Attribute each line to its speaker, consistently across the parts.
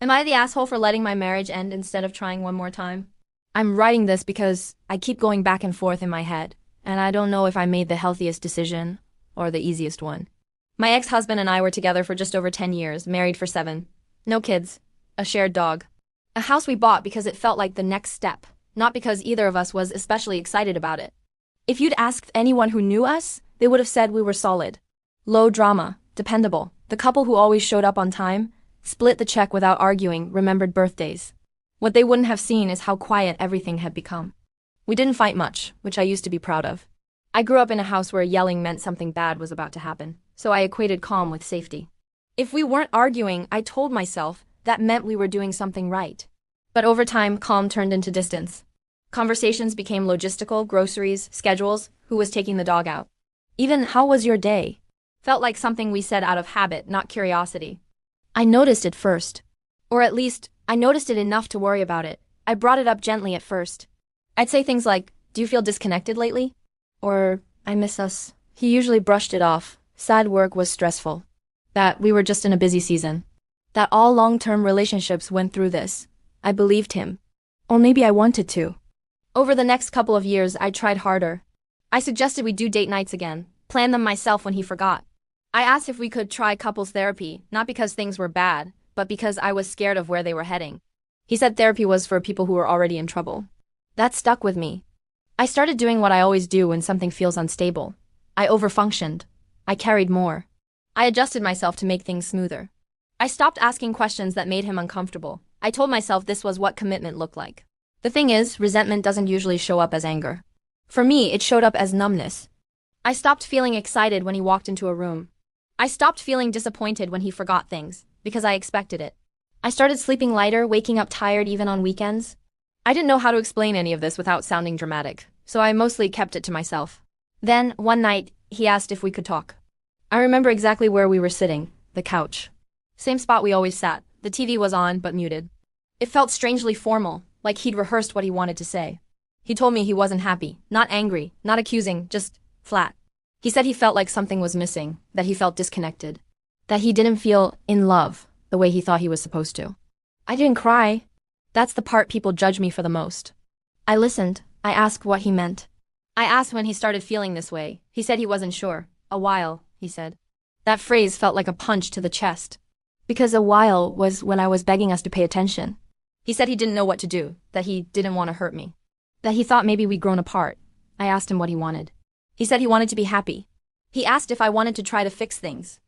Speaker 1: Am I the asshole for letting my marriage end instead of trying one more time? I'm writing this because I keep going back and forth in my head, and I don't know if I made the healthiest decision or the easiest one. My ex-husband and I were together for just over 10 years, married for 7. No kids. A shared dog. A house we bought because it felt like the next step, not because either of us was especially excited about it. If you'd asked anyone who knew us, they would have said we were solid. Low drama, dependable, the couple who always showed up on time, split the check without arguing, remembered birthdays. What they wouldn't have seen is how quiet everything had become. We didn't fight much, which I used to be proud of. I grew up in a house where yelling meant something bad was about to happen, so I equated calm with safety. If we weren't arguing, I told myself that meant we were doing something right. But over time, calm turned into distance. Conversations became logistical, groceries, schedules, who was taking the dog out. Even how was your day? Felt like something we said out of habit, not curiosity. I noticed it first. Or at least, I noticed it enough to worry about it. I brought it up gently at first. I'd say things like, "Do you feel disconnected lately?" Or, "I miss us." He usually brushed it off. Sad work was stressful. That we were just in a busy season. That all long-term relationships went through this. I believed him. Or maybe I wanted to. Over the next couple of years, I tried harder. I suggested we do date nights again, plan them myself when he forgot. I asked if we could try couples therapy, not because things were bad, but because I was scared of where they were heading. He said therapy was for people who were already in trouble. That stuck with me. I started doing what I always do when something feels unstable. I overfunctioned. I carried more. I adjusted myself to make things smoother. I stopped asking questions that made him uncomfortable. I told myself this was what commitment looked like. The thing is, resentment doesn't usually show up as anger. For me, it showed up as numbness. I stopped feeling excited when he walked into a room. I stopped feeling disappointed when he forgot things, because I expected it. I started sleeping lighter, waking up tired even on weekends. I didn't know how to explain any of this without sounding dramatic, so I mostly kept it to myself. Then, one night, he asked if we could talk. I remember exactly where we were sitting, the couch. Same spot we always sat. The TV was on, but muted. It felt strangely formal, like he'd rehearsed what he wanted to say. He told me he wasn't happy, not angry, not accusing, just flat. He said he felt like something was missing, that he felt disconnected, that he didn't feel in love the way he thought he was supposed to. I didn't cry. That's the part people judge me for the most. I listened. I asked what he meant. I asked when he started feeling this way. He said he wasn't sure. A while, he said. That phrase felt like a punch to the chest. Because a while was when I was begging us to pay attention. He said he didn't know what to do, that he didn't want to hurt me, that he thought maybe we'd grown apart. I asked him what he wanted. He said he wanted to be happy. He asked if I wanted to try to fix things.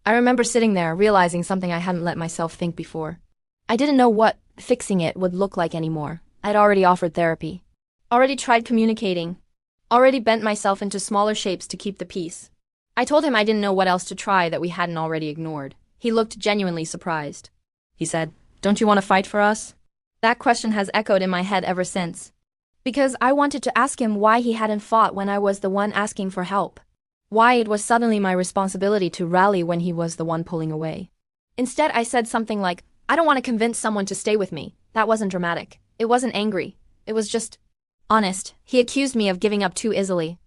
Speaker 1: I remember sitting there, realizing something I hadn't let myself think before. I didn't know what fixing it would look like anymore. I'd already offered therapy. Already tried communicating. Already bent myself into smaller shapes to keep the peace. I told him I didn't know what else to try that we hadn't already ignored. He looked genuinely surprised. He said, "Don't you want to fight for us?" That question has echoed in my head ever since. Because I wanted to ask him why he hadn't fought when I was the one asking for help. Why it was suddenly my responsibility to rally when he was the one pulling away. Instead, I said something like, "I don't want to convince someone to stay with me." That wasn't dramatic. It wasn't angry. It was just honest. He accused me of giving up too easily.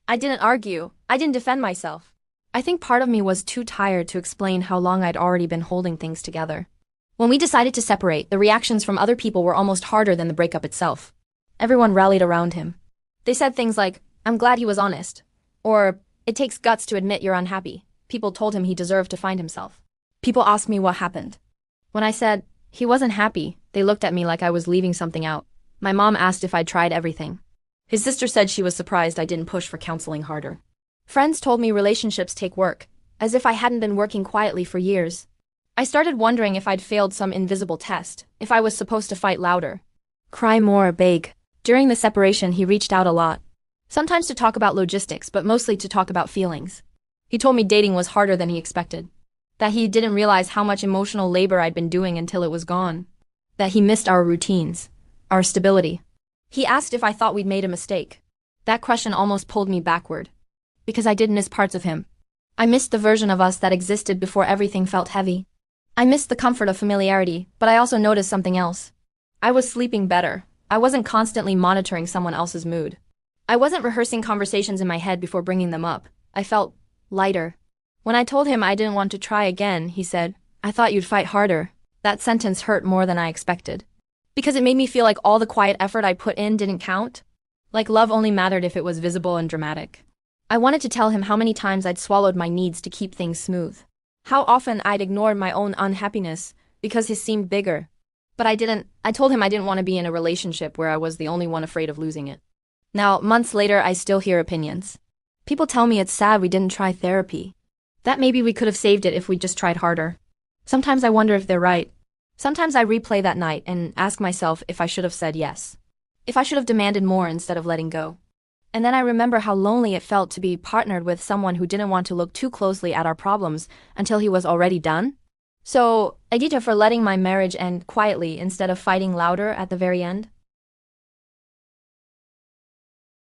Speaker 1: I didn't argue. I didn't defend myself. I think part of me was too tired to explain how long I'd already been holding things together. When we decided to separate, the reactions from other people were almost harder than the breakup itself. Everyone rallied around him. They said things like, "I'm glad he was honest," or "It takes guts to admit you're unhappy." People told him he deserved to find himself. People asked me what happened. When I said he wasn't happy, they looked at me like I was leaving something out. My mom asked if I'd tried everything. His sister said she was surprised I didn't push for counseling harder. Friends told me relationships take work, as if I hadn't been working quietly for years. I started wondering if I'd failed some invisible test, if I was supposed to fight louder, cry more, beg. During the separation, he reached out a lot. Sometimes to talk about logistics, but mostly to talk about feelings. He told me dating was harder than he expected. That he didn't realize how much emotional labor I'd been doing until it was gone. That he missed our routines, our stability. He asked if I thought we'd made a mistake. That question almost pulled me backward. Because I did miss parts of him. I missed the version of us that existed before everything felt heavy. I missed the comfort of familiarity, but I also noticed something else. I was sleeping better. I wasn't constantly monitoring someone else's mood. I wasn't rehearsing conversations in my head before bringing them up. I felt lighter. When I told him I didn't want to try again, he said, "I thought you'd fight harder." That sentence hurt more than I expected. Because it made me feel like all the quiet effort I put in didn't count. Like love only mattered if it was visible and dramatic. I wanted to tell him how many times I'd swallowed my needs to keep things smooth. How often I'd ignored my own unhappiness because his seemed bigger. But I didn't. I told him I didn't want to be in a relationship where I was the only one afraid of losing it. Now, months later, I still hear opinions. People tell me it's sad we didn't try therapy. That maybe we could have saved it if we just tried harder. Sometimes I wonder if they're right. Sometimes I replay that night and ask myself if I should have said yes. If I should have demanded more instead of letting go. And then I remember how lonely it felt to be partnered with someone who didn't want to look too closely at our problems until he was already done. So, AITA for letting my marriage end quietly instead of fighting louder at the very end.